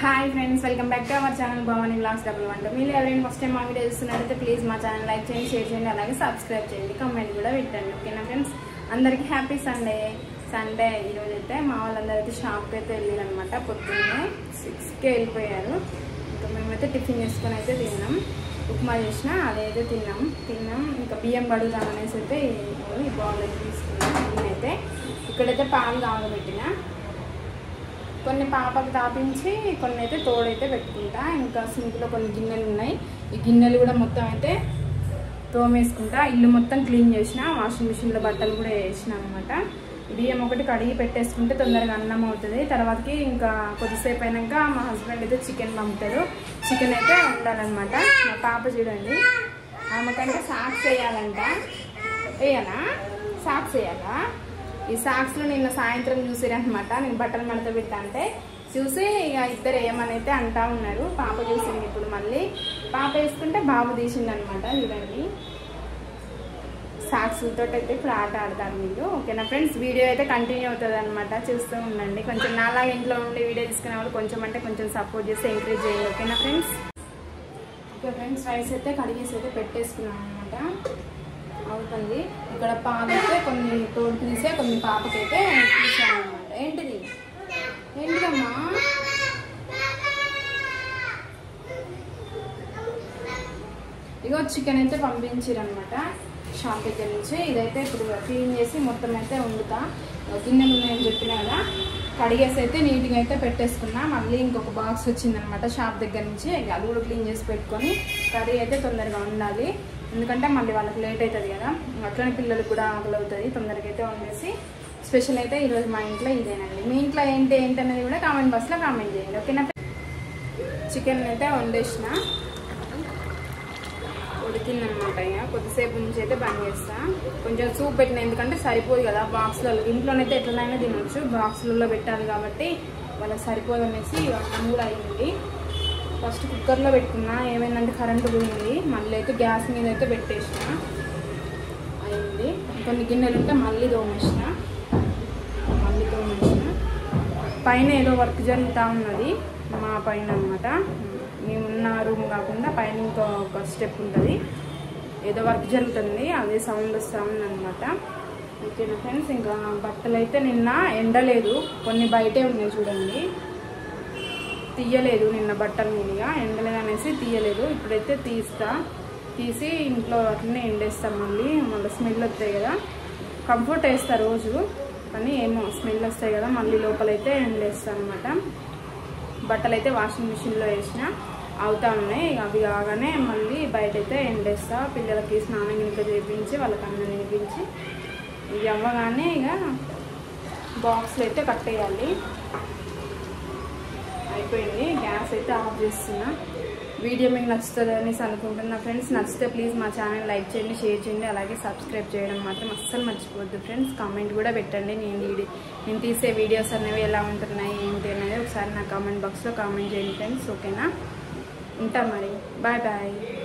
hi friends welcome back to our channel Bhavani vlogs double one మీరు ఎవరైనా first time మా video చూస్తున్నట్లయితే please మా ఛానల్ లైక్ చేయండి షేర్ చేయండి అలాగే సబ్స్క్రైబ్ చేయండి కామెంట్ కూడా పెట్టండి ఓకేనా ఫ్రెండ్స్ అందరికీ హ్యాపీ సండే ఈ రోజు అయితే మా వాళ్ళందరూ అయితే షాప్ కి అయితే వెళ్ళారన్నమాట పొద్దున్నే 6 కి వెళ్ళిపోయారు ఇంకా మేమైతే టిఫిన్ చేసుకొని అయితే తిన్నాం ఉప్మా చేసినా అదైతే తిన్నాం ఇంకా బియ్యం బడుదాం అనేసి అయితే ఈ బౌల్ అయితే తీసుకున్నాం నేనైతే ఇక్కడైతే పాలు కాగబెట్టినా కొన్ని పాపకు తాపించి కొన్ని అయితే తోడైతే పెట్టుకుంటా ఇంకా సింక్లో కొన్ని గిన్నెలు ఉన్నాయి ఈ గిన్నెలు కూడా మొత్తం అయితే తోమేసుకుంటా ఇల్లు మొత్తం క్లీన్ చేసిన వాషింగ్ మిషన్లో బట్టలు కూడా వేసిన అనమాట బియ్యం ఒకటి కడిగి పెట్టేసుకుంటే తొందరగా అన్నం అవుతుంది తర్వాతకి ఇంకా కొద్దిసేపు అయినాక మా హస్బెండ్ అయితే చికెన్ పంపుతాడు చికెన్ అయితే ఉండాలన్నమాట మా పాప చూడండి ఆమెకంటే సాక్స్ వేయాలంట వేయాలా సాక్స్ వేయాలా ఈ సాక్స్ లో నిన్న సాయంత్రం చూసారనమాట నేను బట్టలు మడత పెట్టా అంటే చూసి ఇక ఇద్దరు ఏమని అయితే అంటా ఉన్నారు పాప చూసింది ఇప్పుడు మళ్ళీ పాప వేసుకుంటే బాబు తీసింది అనమాట చూడండి సాక్స్ తోటి అయితే ఇప్పుడు ఆట ఆడతారు మీరు ఓకేనా ఫ్రెండ్స్ వీడియో అయితే కంటిన్యూ అవుతుంది అనమాట చూస్తూ ఉండండి కొంచెం నాలాగా ఇంట్లో ఉండి వీడియో తీసుకునే వాళ్ళు కొంచెం అంటే కొంచెం సపోర్ట్ చేసి ఎంకరేజ్ చేయండి ఓకేనా ఫ్రెండ్స్ ఓకే ఫ్రెండ్స్ రైస్ అయితే కడిగేసి అయితే పెట్టేసుకున్నాం అనమాట అవుతుంది ఇక్కడ పాలు అయితే కొన్ని తోడు తీసే కొన్ని పాపకైతే తీసాను అనమాట ఏంటిదమ్మా ఇగో చికెన్ అయితే పంపించారనమాట షాప్ దగ్గర నుంచి ఇదైతే ఇప్పుడు క్లీన్ చేసి మొత్తం అయితే వండుతా గిన్నెలు ఉన్నాయని చెప్పినా కదా కడిగేసి అయితే నీట్గా అయితే పెట్టేసుకున్నా మళ్ళీ ఇంకొక బాక్స్ వచ్చిందనమాట షాప్ దగ్గర నుంచి అది కూడా క్లీన్ చేసి పెట్టుకొని కర్రీ అయితే తొందరగా ఉండాలి ఎందుకంటే మళ్ళీ వాళ్ళకి లేట్ అవుతుంది కదా అట్లనే పిల్లలకు కూడా ఆకలి అవుతుంది తొందరగా అయితే వండేసి స్పెషల్ అయితే ఈరోజు మా ఇంట్లో ఇదేనండి మీ ఇంట్లో ఏంటి అనేది కూడా కామెంట్ బాక్స్లో కామెంట్ చేయండి ఓకేనా చికెన్ అయితే వండేసిన ఉడికిందనమాట ఇక కొద్దిసేపు నుంచి అయితే బంద్ చేస్తా కొంచెం సూప్ పెట్టిన ఎందుకంటే సరిపోదు కదా బాక్స్లలో ఇంట్లోనైతే ఎట్లనైనా తినొచ్చు బాక్స్లలో పెట్టాలి కాబట్టి వాళ్ళకి సరిపోదు అనేసి అన్నం కూడా అయింది ఫస్ట్ కుక్కర్లో పెట్టుకున్నా ఏమైందంటే కరెంటు పోయింది మళ్ళీ అయితే గ్యాస్ మీద అయితే పెట్టేసిన అయింది కొన్ని గిన్నెలు ఉంటే మళ్ళీ తోమేసిన పైన ఏదో వర్క్ జరుగుతూ ఉన్నది మా పైన అనమాట మేమున్న రూమ్ కాకుండా పైన ఇంకొక స్టెప్ ఉంటుంది ఏదో వర్క్ జరుగుతుంది అదే సౌండ్ వస్తూ ఉంది అనమాట ఓకేనా ఫ్రెండ్స్ ఇంకా బట్టలు అయితే నిన్న ఎండలేదు కొన్ని బయటే ఉన్నాయి చూడండి తీయలేదు నిన్న బట్టల మీదుగా ఎండలేదు అనేసి తీయలేదు ఇప్పుడైతే తీసి ఇంట్లో అట్లనే ఎండేస్తాం మళ్ళీ స్మెల్ వస్తాయి కదా కంఫర్ట్ వేస్తా రోజు కానీ ఏమో స్మెల్ వస్తాయి కదా మళ్ళీ లోపలైతే ఎండేస్తాను అనమాట బట్టలు అయితే వాషింగ్ మిషన్లో వేసిన అవుతా ఉన్నాయి అవి కాగానే మళ్ళీ బయట అయితే ఎండేస్తా పిల్లలకి స్నానం ఇంకా చేయించి వాళ్ళకి అన్నం తినిపించి ఇవి అవ్వగానే ఇక బాక్స్లో అయితే కట్టేయాలి అయిపోయింది గ్యాస్ అయితే ఆఫ్ చేస్తున్నా వీడియో మీకు నచ్చుతుంది అనేసి అనుకుంటున్నా ఫ్రెండ్స్ నచ్చితే ప్లీజ్ మా ఛానల్ లైక్ చేయండి షేర్ చేయండి అలాగే సబ్స్క్రైబ్ చేయడం మాత్రం అస్సలు మర్చిపోవద్దు ఫ్రెండ్స్ కామెంట్ కూడా పెట్టండి నేను తీసే వీడియోస్ అనేవి ఎలా ఉంటున్నాయి ఏంటి అనేది ఒకసారి నా కామెంట్ బాక్స్లో కామెంట్ చేయండి ఫ్రెండ్స్ ఓకేనా ఉంటా మరి బాయ్ బాయ్